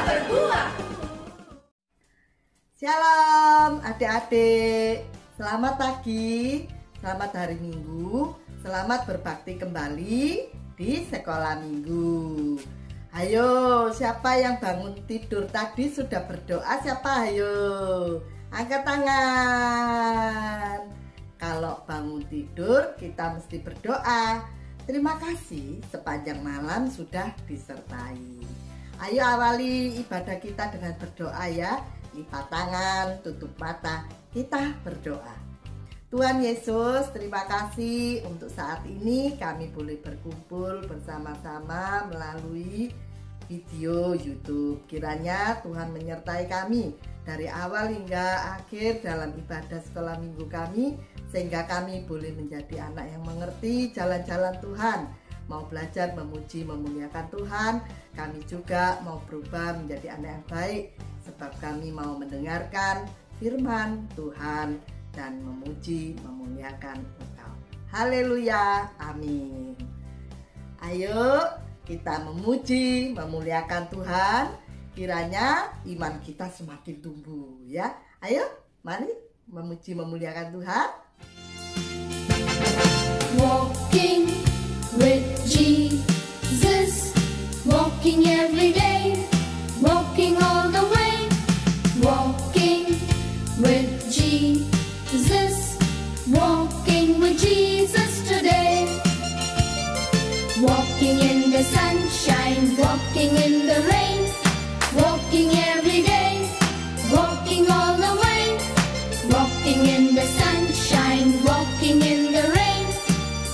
berbuah. Shalom adik-adik, selamat pagi, selamat hari Minggu, selamat berbakti kembali di sekolah Minggu. Ayo, siapa yang bangun tidur tadi sudah berdoa? Siapa? Ayo, angkat tangan. Kalau bangun tidur kita mesti berdoa. Terima kasih sepanjang malam sudah disertai. Ayo awali ibadah kita dengan berdoa ya. Lipat tangan, tutup mata, kita berdoa. Tuhan Yesus, terima kasih untuk saat ini kami boleh berkumpul bersama-sama melalui video YouTube. Kiranya Tuhan menyertai kami dari awal hingga akhir dalam ibadah sekolah minggu kami, sehingga kami boleh menjadi anak yang mengerti jalan-jalan Tuhan, mau belajar memuji memuliakan Tuhan. Kami juga mau berubah menjadi anak yang baik, sebab kami mau mendengarkan firman Tuhan dan memuji memuliakan Engkau. Haleluya, amin. Ayo kita memuji memuliakan Tuhan, kiranya iman kita semakin tumbuh ya. Ayo mari memuji memuliakan Tuhan. Walking with Jesus, walking every day, walking all the way, walking with Jesus, walking with Jesus today, walking in the sunshine, walking in the rain, walking every day, walking all the way, walking in the sunshine, walking in the rain,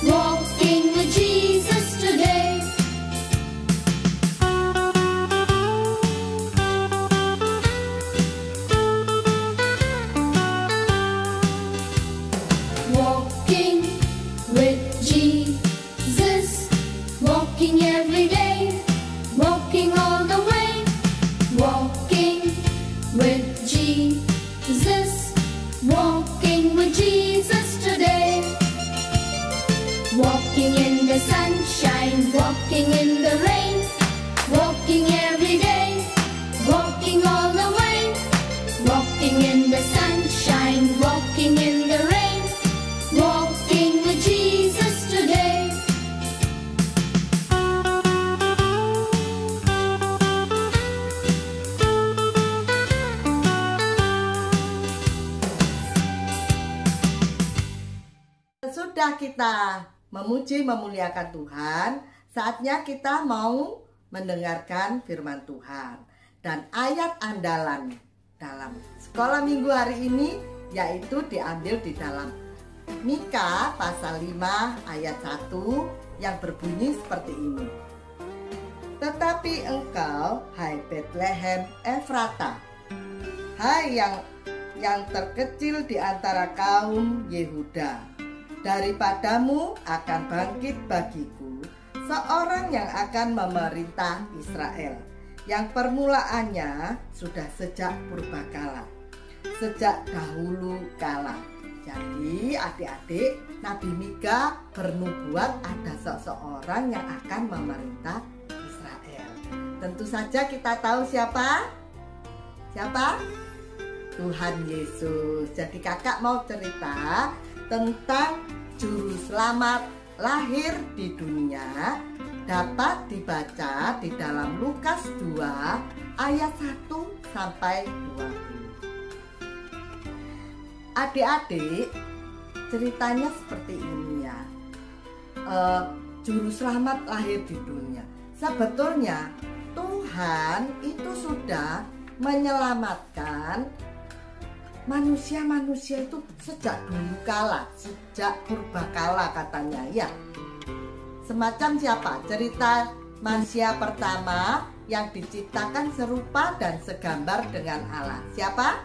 walking with Jesus today. Walking with Jesus, walking every day, walking all the way, walking with Jesus, walking with Jesus today, walking in the sunshine, walking in the rain, walking every day, walking all the way, walking in the sunshine, walking in the rain, walking with Jesus today. Sudah kita memuji memuliakan Tuhan, saatnya kita mau mendengarkan firman Tuhan. Dan ayat andalan dalam sekolah minggu hari ini yaitu diambil di dalam Mika pasal 5 ayat 1 yang berbunyi seperti ini. Tetapi engkau, hai Betlehem Efrata, hai yang terkecil di antara kaum Yehuda, daripadamu akan bangkit bagiku seorang yang akan memerintah Israel, yang permulaannya sudah sejak purbakala, sejak dahulu kala. Jadi adik-adik, Nabi Mika bernubuat ada seseorang yang akan memerintah Israel. Tentu saja kita tahu siapa? Siapa? Tuhan Yesus. Jadi kakak mau cerita tentang juru selamat lahir di dunia, dapat dibaca di dalam Lukas 2 ayat 1 sampai 20. Adik-adik, ceritanya seperti ini ya. Juru selamat lahir di dunia. Sebetulnya Tuhan itu sudah menyelamatkan manusia-manusia itu sejak dulu kala, sejak purbakala katanya ya. Semacam siapa? Cerita manusia pertama yang diciptakan serupa dan segambar dengan Allah. Siapa?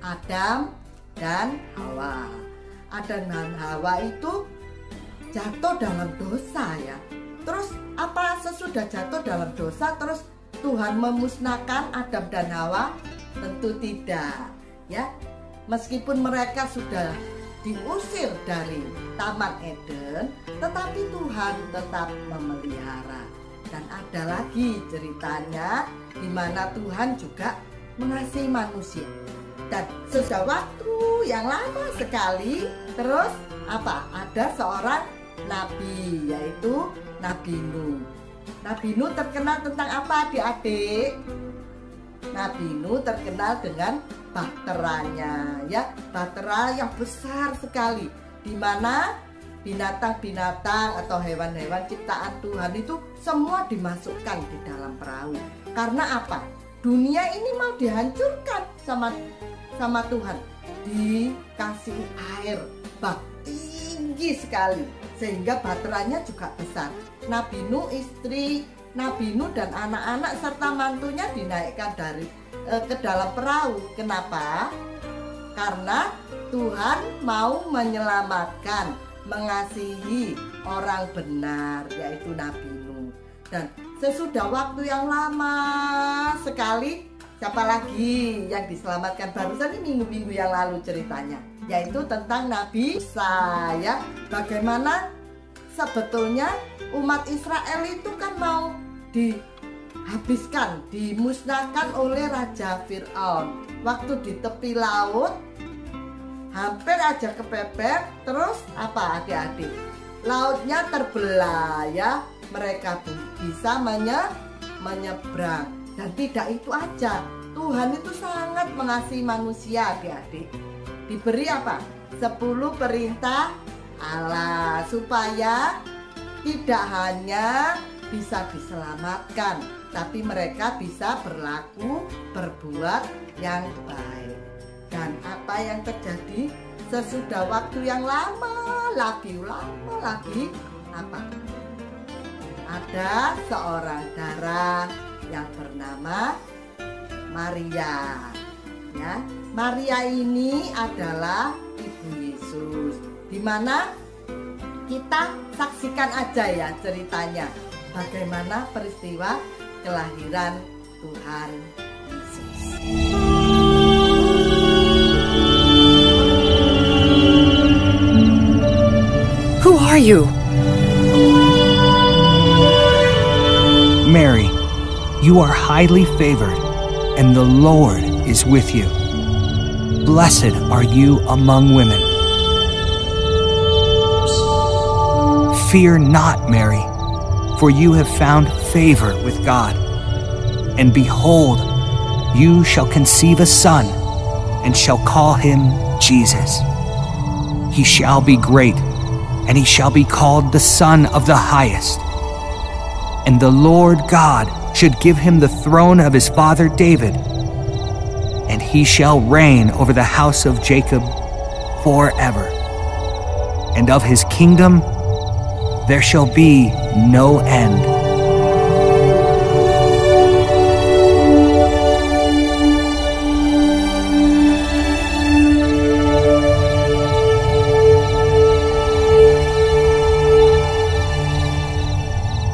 Adam dan Hawa. Adam dan Hawa itu jatuh dalam dosa ya. Terus apa sesudah jatuh dalam dosa terus Tuhan memusnahkan Adam dan Hawa? Tentu tidak. Ya, meskipun mereka sudah diusir dari Taman Eden, tetapi Tuhan tetap memelihara. Dan ada lagi ceritanya di mana Tuhan juga mengasihi manusia. Dan sudah waktu yang lama sekali, terus ada seorang nabi, yaitu Nabi Nuh. Nabi Nuh terkenal tentang apa, adik-adik? Nabi Nuh terkenal dengan bahteranya, ya, bahtera yang besar sekali, di mana binatang-binatang atau hewan-hewan ciptaan Tuhan itu semua dimasukkan di dalam perahu. Karena apa? Dunia ini mau dihancurkan sama Tuhan. Dikasih air bak tinggi sekali, sehingga bahteranya juga besar. Nabi Nuh, istri Nabi Nuh dan anak-anak serta mantunya dinaikkan ke dalam perahu. Kenapa? Karena Tuhan mau menyelamatkan, mengasihi orang benar, yaitu Nabi Nuh. Dan sesudah waktu yang lama sekali, siapa lagi yang diselamatkan? Barusan ini minggu-minggu yang lalu ceritanya, yaitu tentang Nabi Musa, ya. Bagaimana sebetulnya umat Israel itu kan mau dihabiskan, dimusnahkan oleh Raja Fir'aun. Waktu di tepi laut hampir aja kepepet, terus adik-adik? Lautnya terbelah, ya. Mereka bisa menyeberang. Dan tidak itu aja, Tuhan itu sangat mengasihi manusia, adik-adik. Diberi 10 perintah Allah supaya tidak hanya bisa diselamatkan, tapi mereka bisa berbuat yang baik. Dan apa yang terjadi sesudah waktu yang lama lagi, ada seorang dara yang bernama Maria, ya. Maria ini adalah ibu Yesus. Di mana kita saksikan aja ya ceritanya, bagaimana peristiwa kelahiran Tuhan Yesus. Who are you? Mary, you are highly favored, and the Lord is with you. Blessed are you among women. Fear not, Mary, for you have found favor with God. And behold, you shall conceive a son, and shall call him Jesus. He shall be great, and he shall be called the Son of the Highest. And the Lord God should give him the throne of his father David, and he shall reign over the house of Jacob forever. And of his kingdom there shall be no end.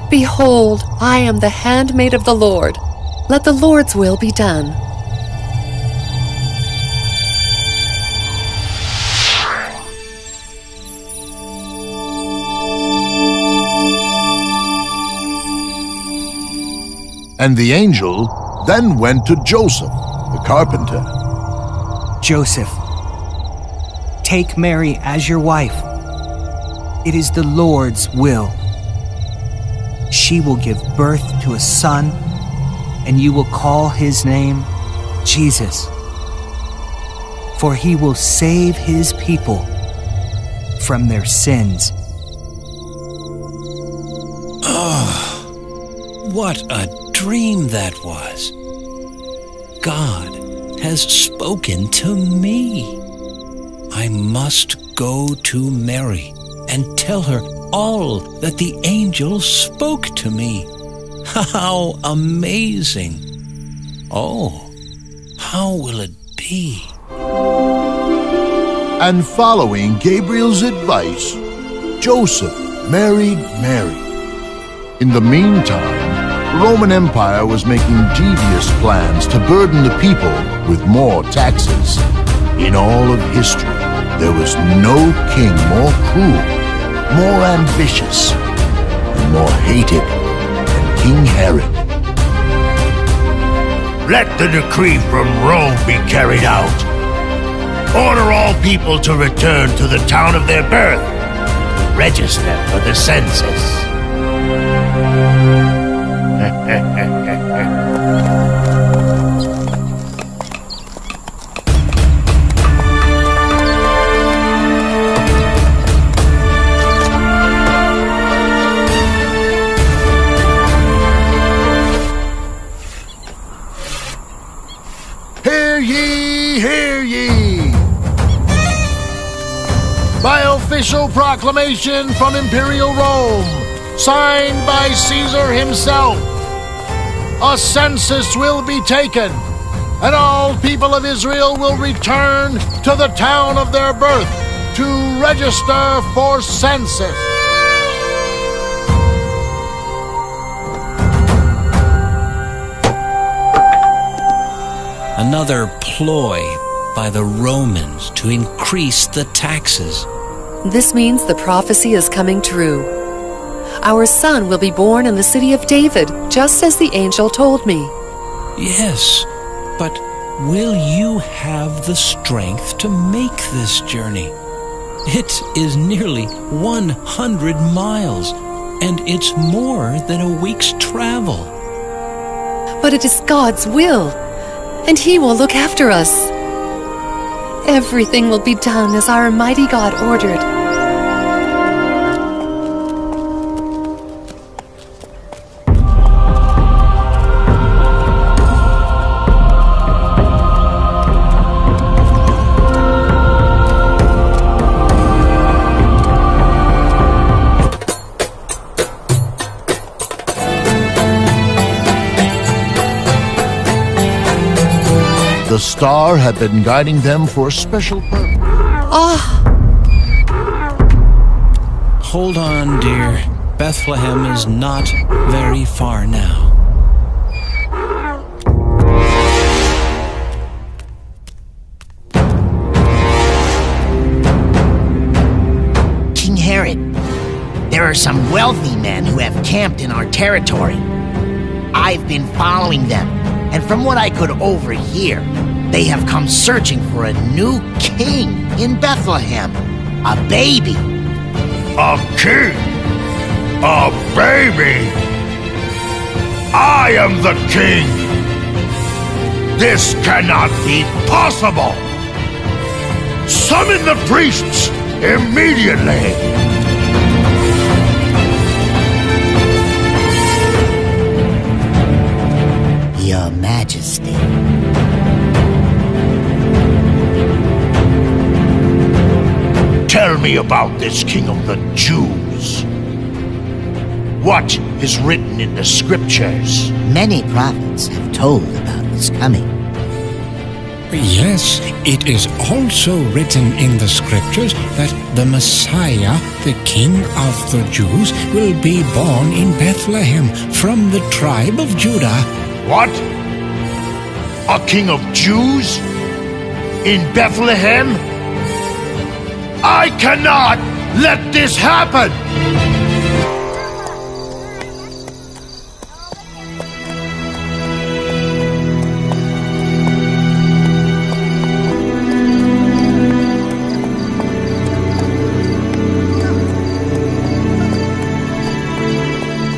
Behold, I am the handmaid of the Lord. Let the Lord's will be done. And the angel then went to Joseph, the carpenter. Joseph, take Mary as your wife. It is the Lord's will. She will give birth to a son, and you will call his name Jesus. For he will save his people from their sins. What a dream that was! God has spoken to me. I must go to Mary and tell her all that the angel spoke to me. How amazing! Oh, how will it be? And following Gabriel's advice, Joseph married Mary. In the meantime, the Roman Empire was making devious plans to burden the people with more taxes. In all of history, there was no king more cruel, more ambitious, and more hated than King Herod. Let the decree from Rome be carried out. Order all people to return to the town of their birth to register for the census. Hear ye, hear ye! By official proclamation from Imperial Rome, signed by Caesar himself, a census will be taken, and all people of Israel will return to the town of their birth to register for census. Another ploy by the Romans to increase the taxes. This means the prophecy is coming true. Our son will be born in the city of David, just as the angel told me. Yes, but will you have the strength to make this journey? It is nearly 100 miles, and it's more than a week's travel. But it is God's will, and He will look after us. Everything will be done as our mighty God ordered. The star had been guiding them for a special purpose. Hold on, dear. Bethlehem is not very far now. King Herod, there are some wealthy men who have camped in our territory. I've been following them, and from what I could overhear, they have come searching for a new king in Bethlehem. A baby. A king? A baby? I am the king! This cannot be possible! Summon the priests immediately! Your Majesty. Tell me about this King of the Jews. What is written in the scriptures? Many prophets have told about his coming. Yes, it is also written in the scriptures that the Messiah, the King of the Jews, will be born in Bethlehem from the tribe of Judah. What? A king of Jews? In Bethlehem? I cannot let this happen!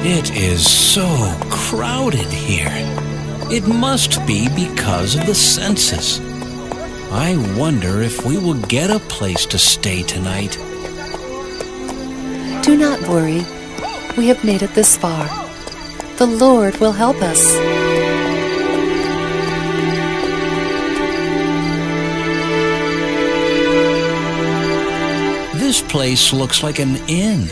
It is so crowded here. It must be because of the census. I wonder if we will get a place to stay tonight. Do not worry. We have made it this far. The Lord will help us. This place looks like an inn.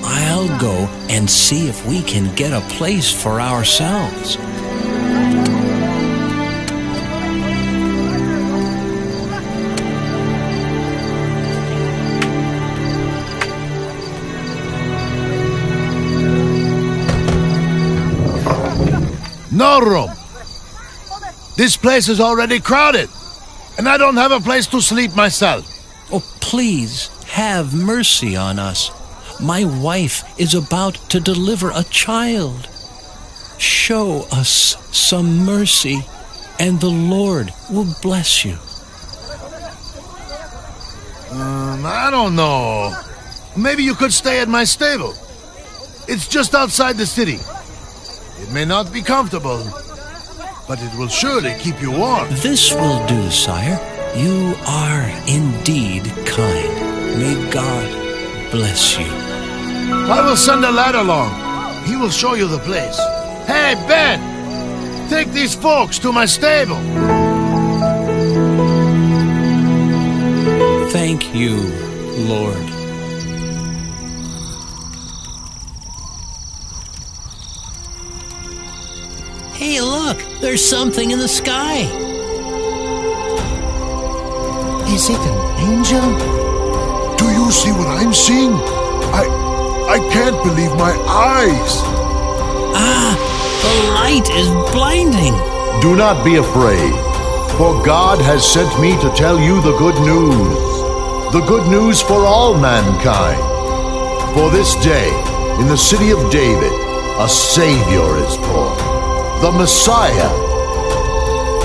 I'll go and see if we can get a place for ourselves. No room. This place is already crowded, and I don't have a place to sleep myself. Oh, please, have mercy on us. My wife is about to deliver a child. show us some mercy, and the Lord will bless you. I don't know. Maybe you could stay at my stable. It's just outside the city. It may not be comfortable, but it will surely keep you warm. This will do, sire. You are indeed kind. May God bless you. I will send a lad along. He will show you the place. Hey, Ben! Take these folks to my stable. Thank you, Lord. Hey, look! There's something in the sky. Is it an angel? Do you see what I'm seeing? I can't believe my eyes. The light is blinding. Do not be afraid, for God has sent me to tell you the good news. The good news for all mankind. For this day, in the city of David, a Savior is born, the Messiah.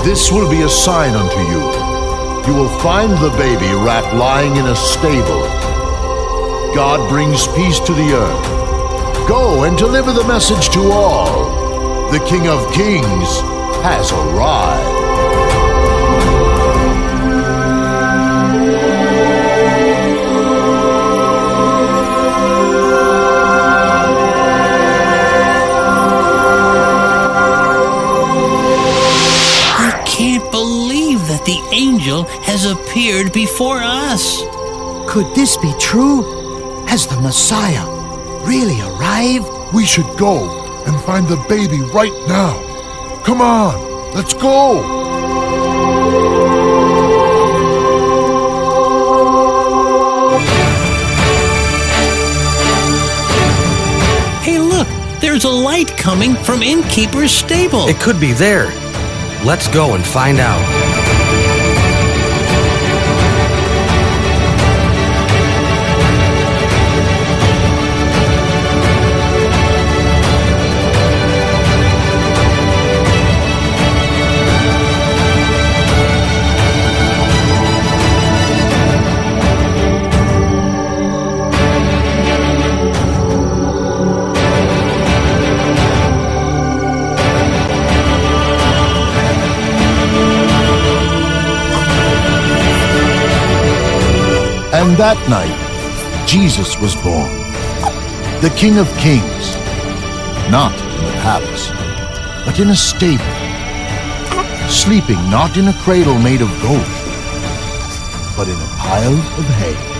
This will be a sign unto you. You will find the baby wrapped lying in a stable. God brings peace to the earth. Go and deliver the message to all. The King of Kings has arrived. I can't believe that the angel has appeared before us. Could this be true? Has the Messiah really arrived? We should go and find the baby right now. Come on, let's go. Hey, look! There's a light coming from Innkeeper's stable. It could be there. Let's go and find out. And that night, Jesus was born, the King of Kings, not in the palace, but in a stable, sleeping not in a cradle made of gold, but in a pile of hay.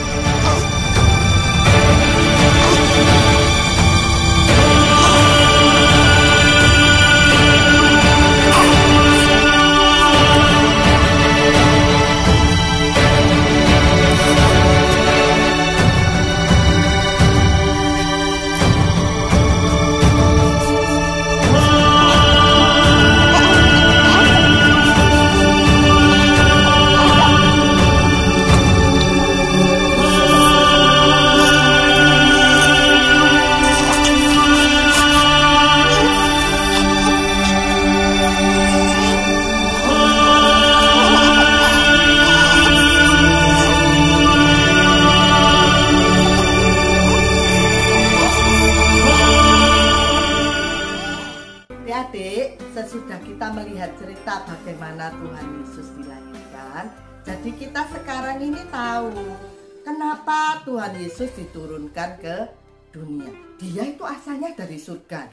Adik-adik, sesudah kita melihat cerita bagaimana Tuhan Yesus dilahirkan, jadi kita sekarang ini tahu kenapa Tuhan Yesus diturunkan ke dunia. Dia itu asalnya dari surga.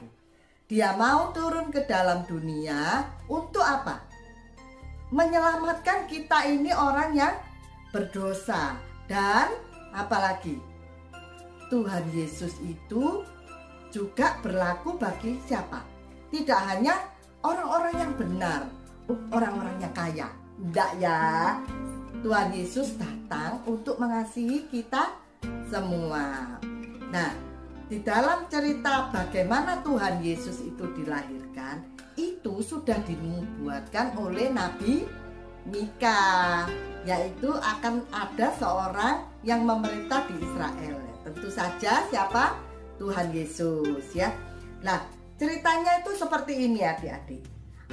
Dia mau turun ke dalam dunia untuk apa? Menyelamatkan kita ini orang yang berdosa. Dan apalagi Tuhan Yesus itu juga berlaku bagi siapa? Tidak hanya orang-orang yang benar, orang-orang yang kaya. Tidak ya. Tuhan Yesus datang untuk mengasihi kita semua. Nah, di dalam cerita bagaimana Tuhan Yesus itu dilahirkan, itu sudah dinubuatkan oleh Nabi Mika, yaitu akan ada seorang yang memerintah di Israel. Tentu saja siapa? Tuhan Yesus ya. Nah, Ceritanya itu seperti ini adik-adik.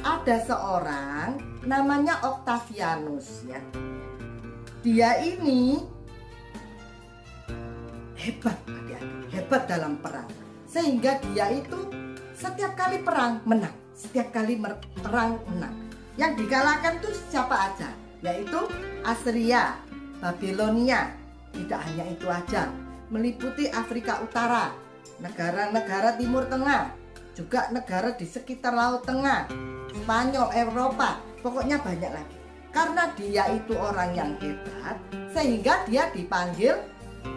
Ada seorang namanya Octavianus ya. Dia ini hebat adik-adik, hebat dalam perang. Sehingga dia itu setiap kali perang menang, setiap kali perang menang. Yang dikalahkan tuh siapa aja? Yaitu Assyria, Babilonia. Tidak hanya itu aja, meliputi Afrika Utara, negara-negara Timur Tengah, juga negara di sekitar Laut Tengah, Spanyol, Eropa, pokoknya banyak lagi. Karena dia itu orang yang hebat, sehingga dia dipanggil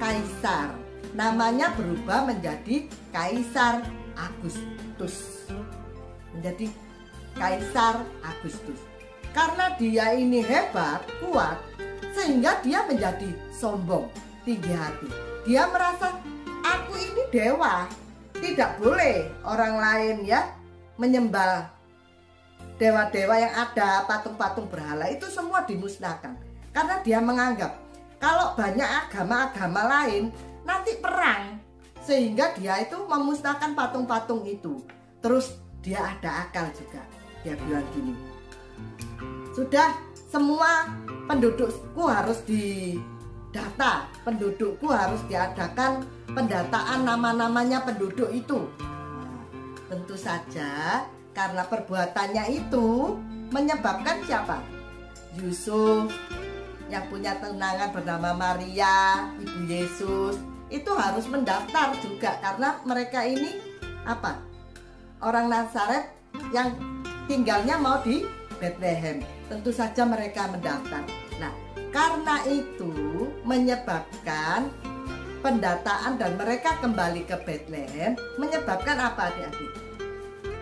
kaisar. Namanya berubah menjadi Kaisar Agustus. Menjadi Kaisar Agustus. Karena dia ini hebat, kuat, sehingga dia menjadi sombong, tinggi hati. Dia merasa, aku ini dewa. Tidak boleh orang lain ya menyembah dewa-dewa yang ada, patung-patung berhala itu semua dimusnahkan. Karena dia menganggap kalau banyak agama-agama lain nanti perang, sehingga dia itu memusnahkan patung-patung itu. Terus dia ada akal juga. Dia bilang gini, sudah semua pendudukku harus didata, pendudukku harus diadakan pendataan nama-namanya penduduk itu. Nah, tentu saja karena perbuatannya itu menyebabkan siapa? Yusuf yang punya tunangan bernama Maria, ibu Yesus, itu harus mendaftar juga karena mereka ini apa? Orang Nazaret yang tinggalnya mau di Bethlehem. Tentu saja mereka mendaftar. Nah, karena itu menyebabkan pendataan dan mereka kembali ke Bethlehem, menyebabkan apa adik-adik?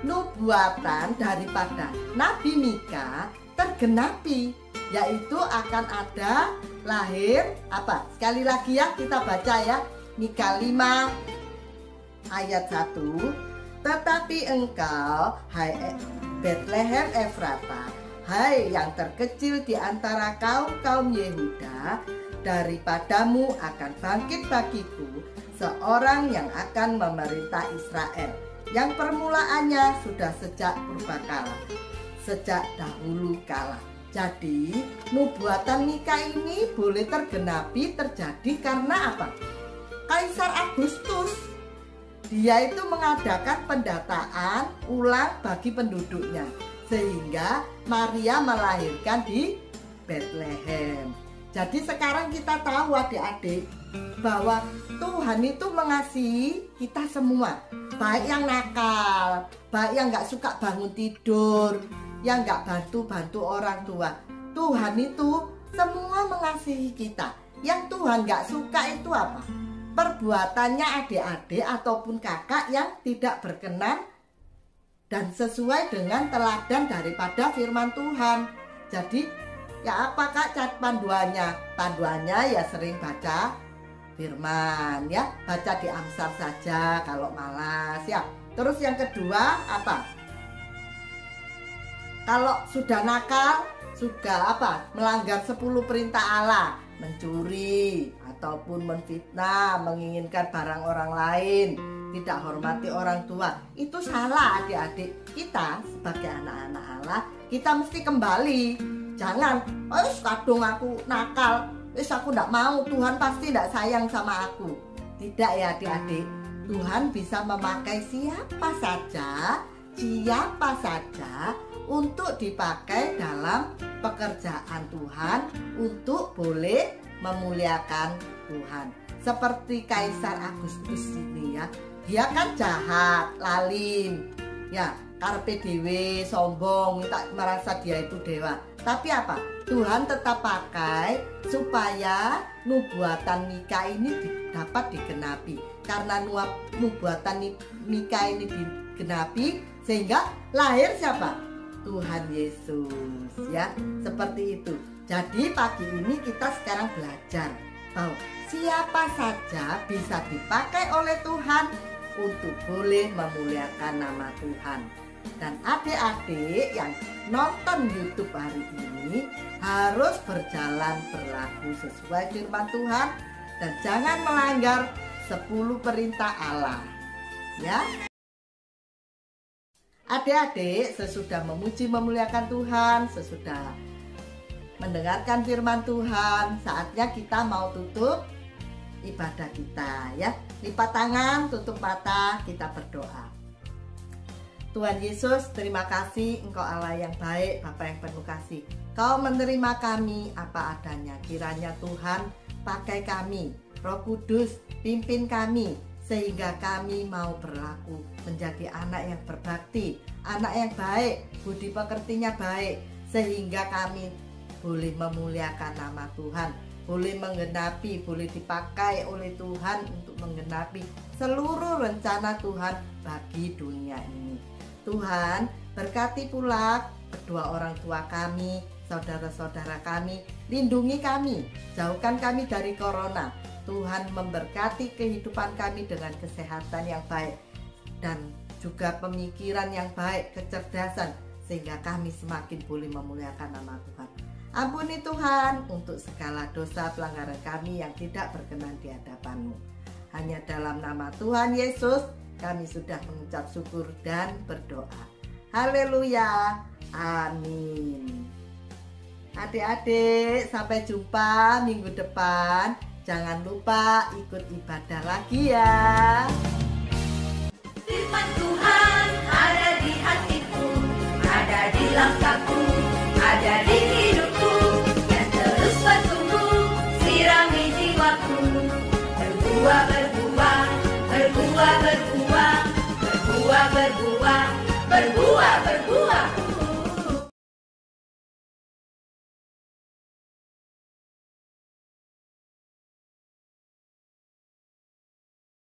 Nubuatan daripada Nabi Mika tergenapi, yaitu akan ada lahir apa? Sekali lagi ya kita baca ya, Mika 5 ayat 1. Tetapi engkau, hai Bethlehem Efrata, hai yang terkecil di antara kaum-kaum Yehuda, daripadamu akan bangkit bagiku seorang yang akan memerintah Israel, yang permulaannya sudah sejak purbakala, sejak dahulu kala. Jadi nubuatan Mika ini boleh tergenapi terjadi karena apa? Kaisar Agustus, dia itu mengadakan pendataan ulang bagi penduduknya, sehingga Maria melahirkan di Bethlehem. Jadi sekarang kita tahu adik-adik bahwa Tuhan itu mengasihi kita semua, baik yang nakal, baik yang gak suka bangun tidur, yang gak bantu-bantu orang tua. Tuhan itu semua mengasihi kita. Yang Tuhan gak suka itu apa? Perbuatannya adik-adik ataupun kakak yang tidak berkenan dan sesuai dengan teladan daripada firman Tuhan. Jadi ya apa kak panduannya? Panduannya ya sering baca firman ya, baca di Amsal saja kalau malas ya. Terus yang kedua apa? Kalau sudah nakal, sudah apa? Melanggar 10 perintah Allah, mencuri ataupun menfitnah, menginginkan barang orang lain, tidak hormati orang tua, itu salah adik-adik. Kita sebagai anak-anak Allah, kita mesti kembali. Jangan, oh kadung aku nakal, aku tidak mau, Tuhan pasti tidak sayang sama aku. Tidak ya adik-adik, Tuhan bisa memakai siapa saja untuk dipakai dalam pekerjaan Tuhan, untuk boleh memuliakan Tuhan. Seperti Kaisar Agustus ini ya, dia kan jahat, lalim, ya karpe dewe, sombong, tak merasa dia itu dewa. Tapi apa? Tuhan tetap pakai supaya nubuatan Mika ini dapat digenapi. Karena nubuatan Mika ini digenapi, sehingga lahir siapa? Tuhan Yesus ya, seperti itu. Jadi pagi ini kita sekarang belajar bahwa siapa saja bisa dipakai oleh Tuhan untuk boleh memuliakan nama Tuhan. Dan adik-adik yang nonton YouTube hari ini harus berlaku sesuai firman Tuhan dan jangan melanggar 10 perintah Allah ya. Adik-adik, sesudah memuji memuliakan Tuhan, sesudah mendengarkan firman Tuhan, saatnya kita mau tutup ibadah kita ya. Lipat tangan, tutup mata, kita berdoa. Tuhan Yesus, terima kasih, Engkau Allah yang baik, Bapa yang penuh kasih. Kau menerima kami apa adanya. Kiranya Tuhan pakai kami, Roh Kudus pimpin kami, sehingga kami mau berlaku menjadi anak yang berbakti, anak yang baik, budi pekertinya baik, sehingga kami boleh memuliakan nama Tuhan, boleh menggenapi, boleh dipakai oleh Tuhan untuk menggenapi seluruh rencana Tuhan bagi dunia ini. Tuhan, berkati pula kedua orang tua kami, saudara-saudara kami, lindungi kami, jauhkan kami dari corona. Tuhan memberkati kehidupan kami dengan kesehatan yang baik dan juga pemikiran yang baik, kecerdasan, sehingga kami semakin boleh memuliakan nama Tuhan. Ampuni Tuhan untuk segala dosa pelanggaran kami yang tidak berkenan di hadapan-Mu. Hanya dalam nama Tuhan Yesus kami sudah mengucap syukur dan berdoa. Haleluya, amin. Adik-adik, sampai jumpa minggu depan. Jangan lupa ikut ibadah lagi ya. Firman Tuhan ada di hatiku, ada di langkahku, ada di hidupku, dan terus bertumbuh, sirami jiwaku. Berbuah, berbuah, berbuah, berbuah, berbuah, berbuah, berbuah, berbuah.